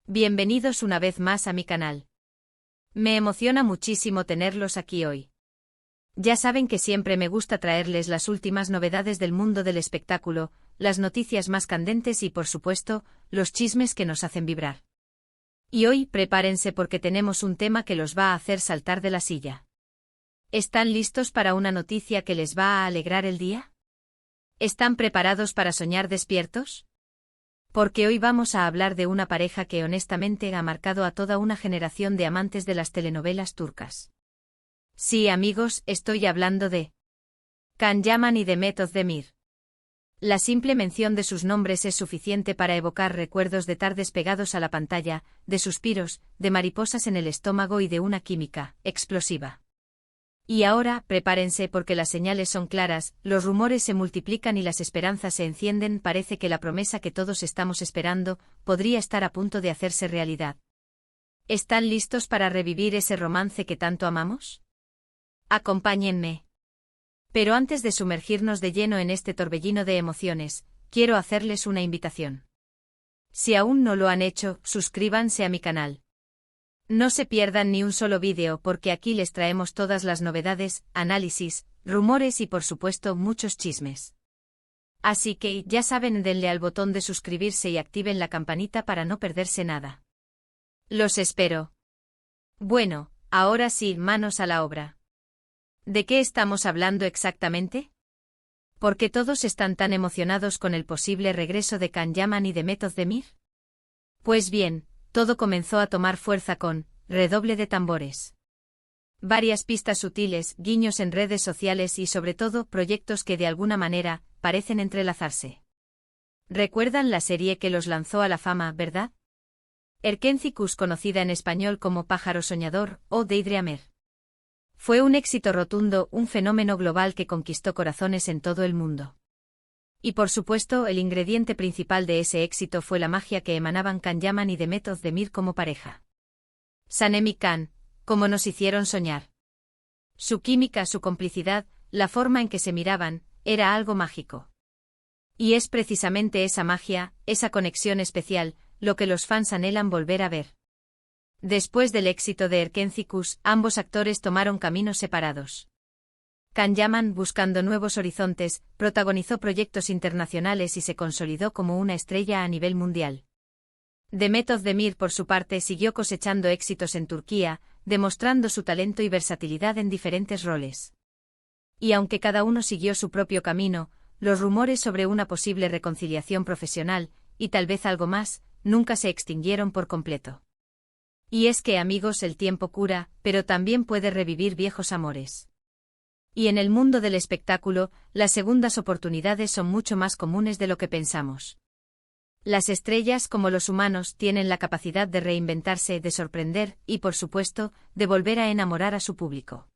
Bienvenidos una vez más a mi canal. Me emociona muchísimo tenerlos aquí hoy. Ya saben que siempre me gusta traerles las últimas novedades del mundo del espectáculo, las noticias más candentes y, por supuesto, los chismes que nos hacen vibrar. Y hoy prepárense porque tenemos un tema que los va a hacer saltar de la silla. ¿Están listos para una noticia que les va a alegrar el día? ¿Están preparados para soñar despiertos? Porque hoy vamos a hablar de una pareja que honestamente ha marcado a toda una generación de amantes de las telenovelas turcas. Sí, amigos, estoy hablando de Can Yaman y Demet Özdemir. La simple mención de sus nombres es suficiente para evocar recuerdos de tardes pegados a la pantalla, de suspiros, de mariposas en el estómago y de una química explosiva. Y ahora, prepárense porque las señales son claras, los rumores se multiplican y las esperanzas se encienden. Parece que la promesa que todos estamos esperando podría estar a punto de hacerse realidad. ¿Están listos para revivir ese romance que tanto amamos? Acompáñenme. Pero antes de sumergirnos de lleno en este torbellino de emociones, quiero hacerles una invitación. Si aún no lo han hecho, suscríbanse a mi canal. No se pierdan ni un solo vídeo porque aquí les traemos todas las novedades, análisis, rumores y por supuesto muchos chismes. Así que, ya saben, denle al botón de suscribirse y activen la campanita para no perderse nada. Los espero. Bueno, ahora sí, manos a la obra. ¿De qué estamos hablando exactamente? ¿Por qué todos están tan emocionados con el posible regreso de Can Yaman y Demet Özdemir? Pues bien, todo comenzó a tomar fuerza con redoble de tambores. Varias pistas sutiles, guiños en redes sociales y sobre todo proyectos que de alguna manera parecen entrelazarse. ¿Recuerdan la serie que los lanzó a la fama, verdad? Erkenci-Kuş, conocida en español como Pájaro Soñador o Daydreamer. Fue un éxito rotundo, un fenómeno global que conquistó corazones en todo el mundo. Y por supuesto, el ingrediente principal de ese éxito fue la magia que emanaban Can Yaman y Demet Özdemir como pareja. Sanem y Can, como nos hicieron soñar. Su química, su complicidad, la forma en que se miraban, era algo mágico. Y es precisamente esa magia, esa conexión especial, lo que los fans anhelan volver a ver. Después del éxito de Erkenci-Kuş, ambos actores tomaron caminos separados. Can Yaman, buscando nuevos horizontes, protagonizó proyectos internacionales y se consolidó como una estrella a nivel mundial. Demet Özdemir, por su parte, siguió cosechando éxitos en Turquía, demostrando su talento y versatilidad en diferentes roles. Y aunque cada uno siguió su propio camino, los rumores sobre una posible reconciliación profesional, y tal vez algo más, nunca se extinguieron por completo. Y es que, amigos, el tiempo cura, pero también puede revivir viejos amores. Y en el mundo del espectáculo, las segundas oportunidades son mucho más comunes de lo que pensamos. Las estrellas, como los humanos, tienen la capacidad de reinventarse, de sorprender y, por supuesto, de volver a enamorar a su público.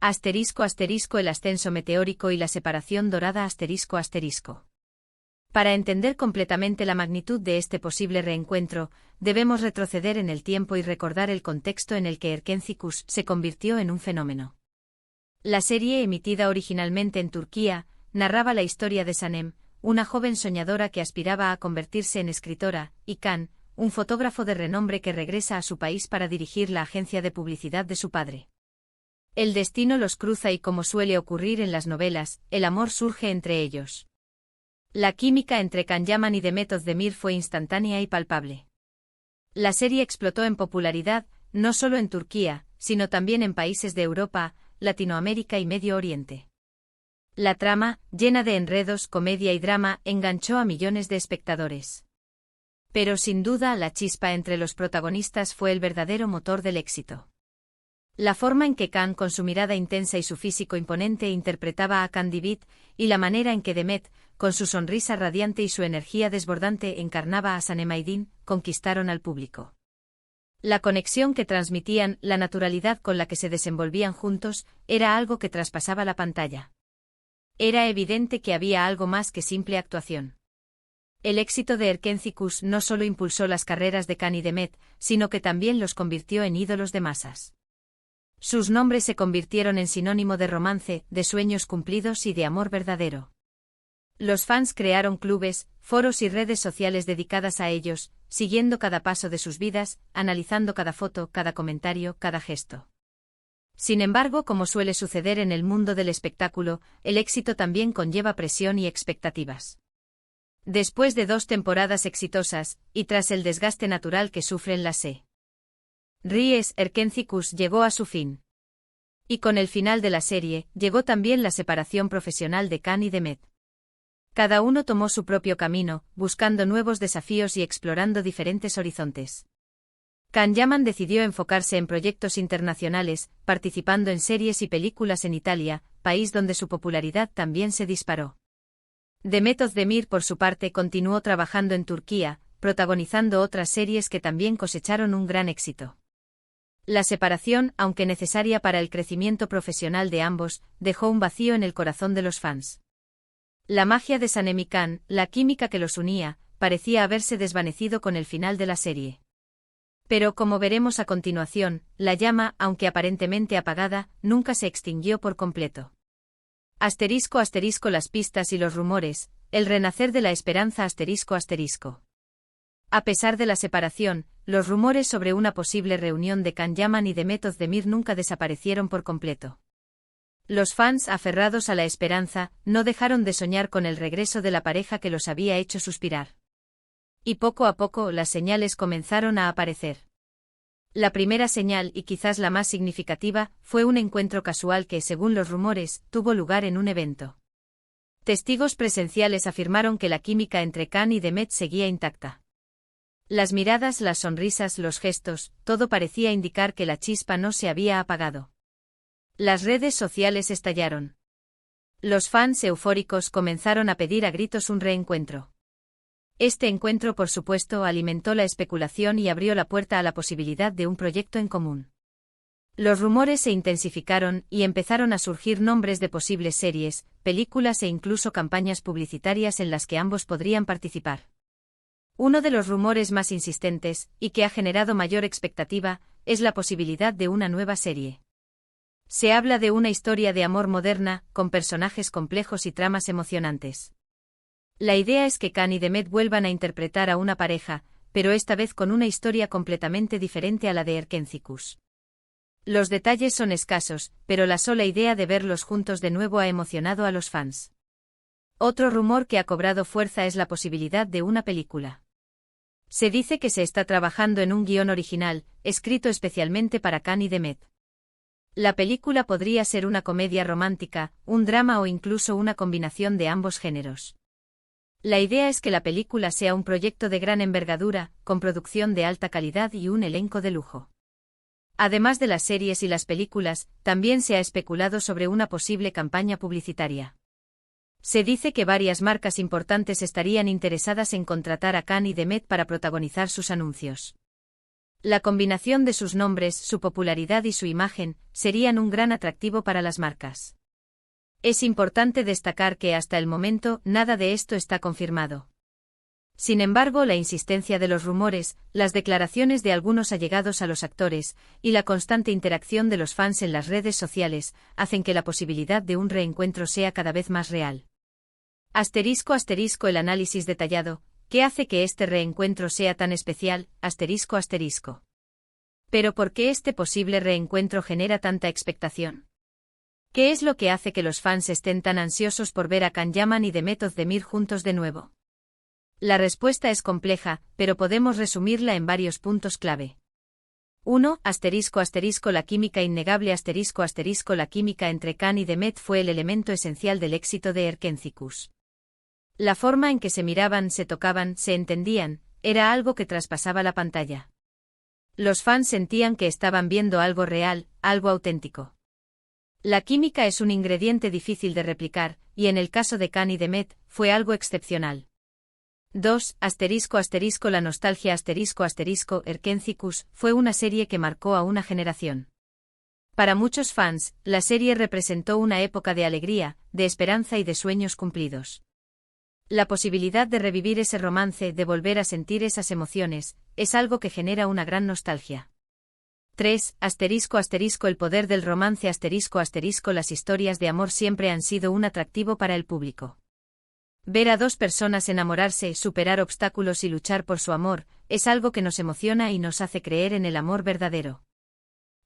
Asterisco asterisco, el ascenso meteórico y la separación dorada asterisco asterisco. Para entender completamente la magnitud de este posible reencuentro, debemos retroceder en el tiempo y recordar el contexto en el que Erkenci-Kuş se convirtió en un fenómeno. La serie, emitida originalmente en Turquía, narraba la historia de Sanem, una joven soñadora que aspiraba a convertirse en escritora, y Can, un fotógrafo de renombre que regresa a su país para dirigir la agencia de publicidad de su padre. El destino los cruza y, como suele ocurrir en las novelas, el amor surge entre ellos. La química entre Can Yaman y Demet Özdemir fue instantánea y palpable. La serie explotó en popularidad, no solo en Turquía, sino también en países de Europa, Latinoamérica y Medio Oriente. La trama, llena de enredos, comedia y drama, enganchó a millones de espectadores. Pero sin duda, la chispa entre los protagonistas fue el verdadero motor del éxito. La forma en que Can, con su mirada intensa y su físico imponente, interpretaba a Candivit, y la manera en que Demet, con su sonrisa radiante y su energía desbordante, encarnaba a Sanem Aydin, conquistaron al público. La conexión que transmitían, la naturalidad con la que se desenvolvían juntos, era algo que traspasaba la pantalla. Era evidente que había algo más que simple actuación. El éxito de Erkenci-Kuş no solo impulsó las carreras de Can y Demet, sino que también los convirtió en ídolos de masas. Sus nombres se convirtieron en sinónimo de romance, de sueños cumplidos y de amor verdadero. Los fans crearon clubes, foros y redes sociales dedicadas a ellos, siguiendo cada paso de sus vidas, analizando cada foto, cada comentario, cada gesto. Sin embargo, como suele suceder en el mundo del espectáculo, el éxito también conlleva presión y expectativas. Después de 2 temporadas exitosas, y tras el desgaste natural que sufren las series, Erkenci-Kuş llegó a su fin. Y con el final de la serie, llegó también la separación profesional de Can y Demet. Cada uno tomó su propio camino, buscando nuevos desafíos y explorando diferentes horizontes. Can Yaman decidió enfocarse en proyectos internacionales, participando en series y películas en Italia, país donde su popularidad también se disparó. Demet Özdemir, por su parte, continuó trabajando en Turquía, protagonizando otras series que también cosecharon un gran éxito. La separación, aunque necesaria para el crecimiento profesional de ambos, dejó un vacío en el corazón de los fans. La magia de Sanemi Can, la química que los unía, parecía haberse desvanecido con el final de la serie. Pero como veremos a continuación, la llama, aunque aparentemente apagada, nunca se extinguió por completo. *** Las pistas y los rumores, el renacer de la esperanza ***. A pesar de la separación, los rumores sobre una posible reunión de Can Yaman y Demet Özdemir nunca desaparecieron por completo. Los fans, aferrados a la esperanza, no dejaron de soñar con el regreso de la pareja que los había hecho suspirar. Y poco a poco las señales comenzaron a aparecer. La primera señal, y quizás la más significativa, fue un encuentro casual que, según los rumores, tuvo lugar en un evento. Testigos presenciales afirmaron que la química entre Can y Demet seguía intacta. Las miradas, las sonrisas, los gestos, todo parecía indicar que la chispa no se había apagado. Las redes sociales estallaron. Los fans eufóricos comenzaron a pedir a gritos un reencuentro. Este encuentro, por supuesto, alimentó la especulación y abrió la puerta a la posibilidad de un proyecto en común. Los rumores se intensificaron y empezaron a surgir nombres de posibles series, películas e incluso campañas publicitarias en las que ambos podrían participar. Uno de los rumores más insistentes, y que ha generado mayor expectativa, es la posibilidad de una nueva serie. Se habla de una historia de amor moderna, con personajes complejos y tramas emocionantes. La idea es que Can y Demet vuelvan a interpretar a una pareja, pero esta vez con una historia completamente diferente a la de Erkenci-Kuş. Los detalles son escasos, pero la sola idea de verlos juntos de nuevo ha emocionado a los fans. Otro rumor que ha cobrado fuerza es la posibilidad de una película. Se dice que se está trabajando en un guión original, escrito especialmente para Can y Demet. La película podría ser una comedia romántica, un drama o incluso una combinación de ambos géneros. La idea es que la película sea un proyecto de gran envergadura, con producción de alta calidad y un elenco de lujo. Además de las series y las películas, también se ha especulado sobre una posible campaña publicitaria. Se dice que varias marcas importantes estarían interesadas en contratar a Can y Demet para protagonizar sus anuncios. La combinación de sus nombres, su popularidad y su imagen, serían un gran atractivo para las marcas. Es importante destacar que hasta el momento nada de esto está confirmado. Sin embargo, la insistencia de los rumores, las declaraciones de algunos allegados a los actores, y la constante interacción de los fans en las redes sociales, hacen que la posibilidad de un reencuentro sea cada vez más real. *** El análisis detallado, ¿qué hace que este reencuentro sea tan especial? ***. Pero ¿por qué este posible reencuentro genera tanta expectación? ¿Qué es lo que hace que los fans estén tan ansiosos por ver a Can Yaman y Demet Özdemir juntos de nuevo? La respuesta es compleja, pero podemos resumirla en varios puntos clave. 1. La química innegable La química entre Can y Demet fue el elemento esencial del éxito de Erkenci-Kuş. La forma en que se miraban, se tocaban, se entendían, era algo que traspasaba la pantalla. Los fans sentían que estaban viendo algo real, algo auténtico. La química es un ingrediente difícil de replicar, y en el caso de Can y Demet, fue algo excepcional. 2. La nostalgia Erkenci-Kuş fue una serie que marcó a una generación. Para muchos fans, la serie representó una época de alegría, de esperanza y de sueños cumplidos. La posibilidad de revivir ese romance, de volver a sentir esas emociones, es algo que genera una gran nostalgia. 3. El poder del romance Las historias de amor siempre han sido un atractivo para el público. Ver a dos personas enamorarse, superar obstáculos y luchar por su amor, es algo que nos emociona y nos hace creer en el amor verdadero.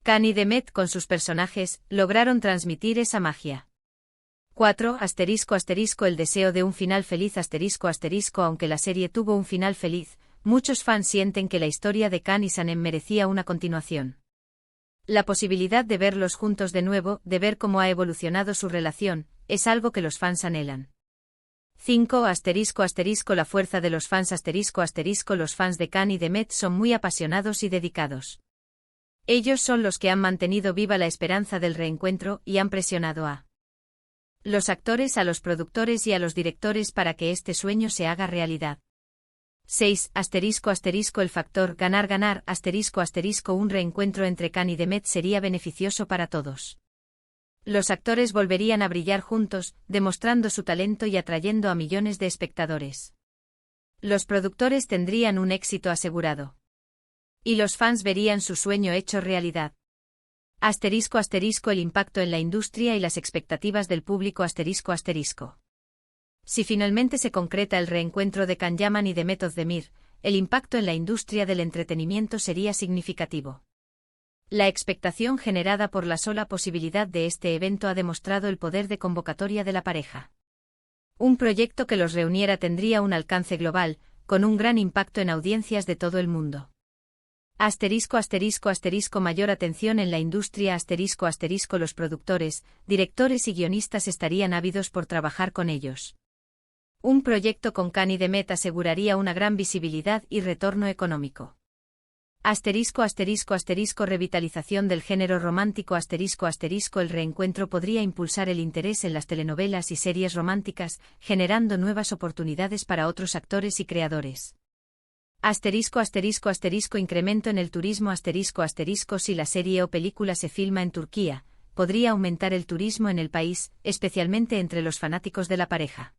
Khan y Demet con sus personajes lograron transmitir esa magia. 4. El deseo de un final feliz aunque la serie tuvo un final feliz, muchos fans sienten que la historia de Khan y Sanem merecía una continuación. La posibilidad de verlos juntos de nuevo, de ver cómo ha evolucionado su relación, es algo que los fans anhelan. 5. La fuerza de los fans Los fans de Khan y Demet son muy apasionados y dedicados. Ellos son los que han mantenido viva la esperanza del reencuentro y han presionado a los actores, a los productores y a los directores para que este sueño se haga realidad. 6. El factor ganar-ganar un reencuentro entre Khan y Demet sería beneficioso para todos. Los actores volverían a brillar juntos, demostrando su talento y atrayendo a millones de espectadores. Los productores tendrían un éxito asegurado. Y los fans verían su sueño hecho realidad. El impacto en la industria y las expectativas del público Si finalmente se concreta el reencuentro de Can Yaman y Demet Özdemir, el impacto en la industria del entretenimiento sería significativo. La expectación generada por la sola posibilidad de este evento ha demostrado el poder de convocatoria de la pareja. Un proyecto que los reuniera tendría un alcance global, con un gran impacto en audiencias de todo el mundo. Mayor atención en la industria Los productores, directores y guionistas estarían ávidos por trabajar con ellos. Un proyecto con Khan y Demet aseguraría una gran visibilidad y retorno económico. Revitalización del género romántico El reencuentro podría impulsar el interés en las telenovelas y series románticas, generando nuevas oportunidades para otros actores y creadores. Incremento en el turismo Si la serie o película se filma en Turquía, podría aumentar el turismo en el país, especialmente entre los fanáticos de la pareja.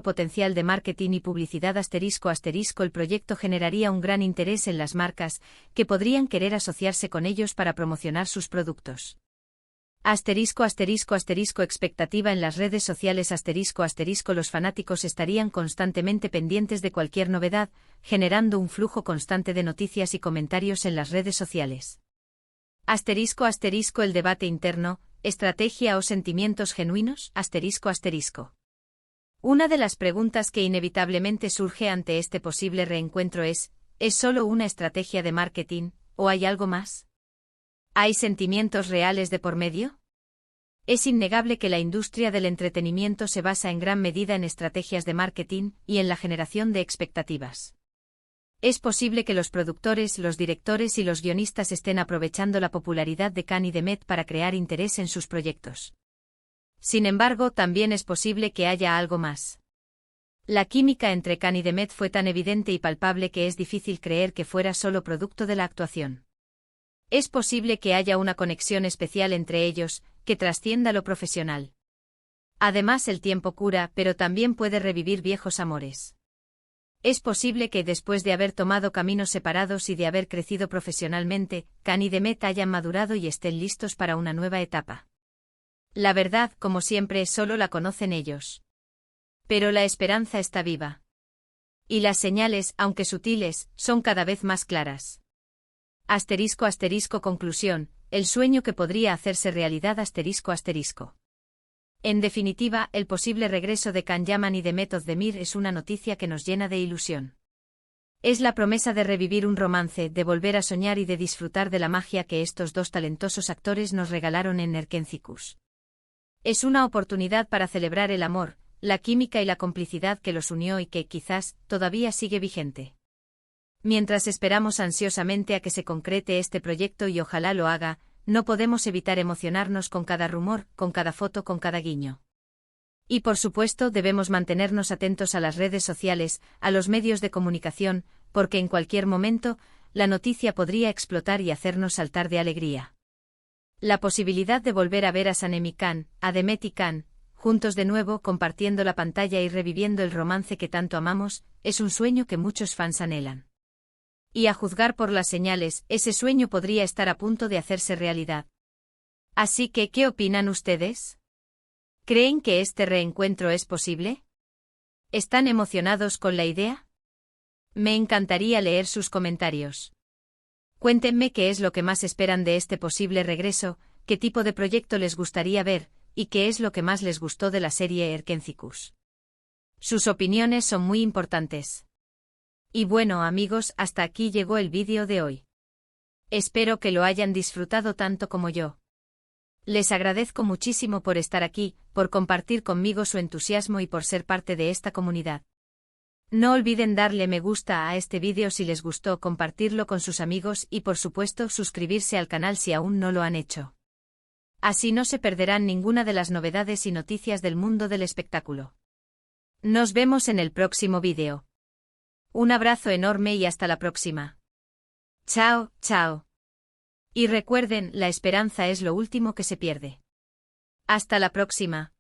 Potencial de marketing y publicidad El proyecto generaría un gran interés en las marcas, que podrían querer asociarse con ellos para promocionar sus productos. Expectativa en las redes sociales Los fanáticos estarían constantemente pendientes de cualquier novedad, generando un flujo constante de noticias y comentarios en las redes sociales. El debate interno, estrategia o sentimientos genuinos Una de las preguntas que inevitablemente surge ante este posible reencuentro ¿es solo una estrategia de marketing, o hay algo más? ¿Hay sentimientos reales de por medio? Es innegable que la industria del entretenimiento se basa en gran medida en estrategias de marketing y en la generación de expectativas. Es posible que los productores, los directores y los guionistas estén aprovechando la popularidad de Khan y Demet para crear interés en sus proyectos. Sin embargo, también es posible que haya algo más. La química entre Khan y Demet fue tan evidente y palpable que es difícil creer que fuera solo producto de la actuación. Es posible que haya una conexión especial entre ellos, que trascienda lo profesional. Además, el tiempo cura, pero también puede revivir viejos amores. Es posible que después de haber tomado caminos separados y de haber crecido profesionalmente, Khan y Demet hayan madurado y estén listos para una nueva etapa. La verdad, como siempre, solo la conocen ellos. Pero la esperanza está viva. Y las señales, aunque sutiles, son cada vez más claras. Conclusión, el sueño que podría hacerse realidad En definitiva, el posible regreso de Can Yaman y Demet Özdemir es una noticia que nos llena de ilusión. Es la promesa de revivir un romance, de volver a soñar y de disfrutar de la magia que estos dos talentosos actores nos regalaron en Erkencikus. Es una oportunidad para celebrar el amor, la química y la complicidad que los unió y que, quizás, todavía sigue vigente. Mientras esperamos ansiosamente a que se concrete este proyecto y ojalá lo haga, no podemos evitar emocionarnos con cada rumor, con cada foto, con cada guiño. Y por supuesto debemos mantenernos atentos a las redes sociales, a los medios de comunicación, porque en cualquier momento, la noticia podría explotar y hacernos saltar de alegría. La posibilidad de volver a ver a Sanem y Khan, a Demet y Khan, juntos de nuevo compartiendo la pantalla y reviviendo el romance que tanto amamos, es un sueño que muchos fans anhelan. Y a juzgar por las señales, ese sueño podría estar a punto de hacerse realidad. Así que, ¿qué opinan ustedes? ¿Creen que este reencuentro es posible? ¿Están emocionados con la idea? Me encantaría leer sus comentarios. Cuéntenme qué es lo que más esperan de este posible regreso, qué tipo de proyecto les gustaría ver, y qué es lo que más les gustó de la serie Erkencicus. Sus opiniones son muy importantes. Y bueno, amigos, hasta aquí llegó el vídeo de hoy. Espero que lo hayan disfrutado tanto como yo. Les agradezco muchísimo por estar aquí, por compartir conmigo su entusiasmo y por ser parte de esta comunidad. No olviden darle me gusta a este vídeo si les gustó, compartirlo con sus amigos y por supuesto suscribirse al canal si aún no lo han hecho. Así no se perderán ninguna de las novedades y noticias del mundo del espectáculo. Nos vemos en el próximo vídeo. Un abrazo enorme y hasta la próxima. Chao, chao. Y recuerden, la esperanza es lo último que se pierde. Hasta la próxima.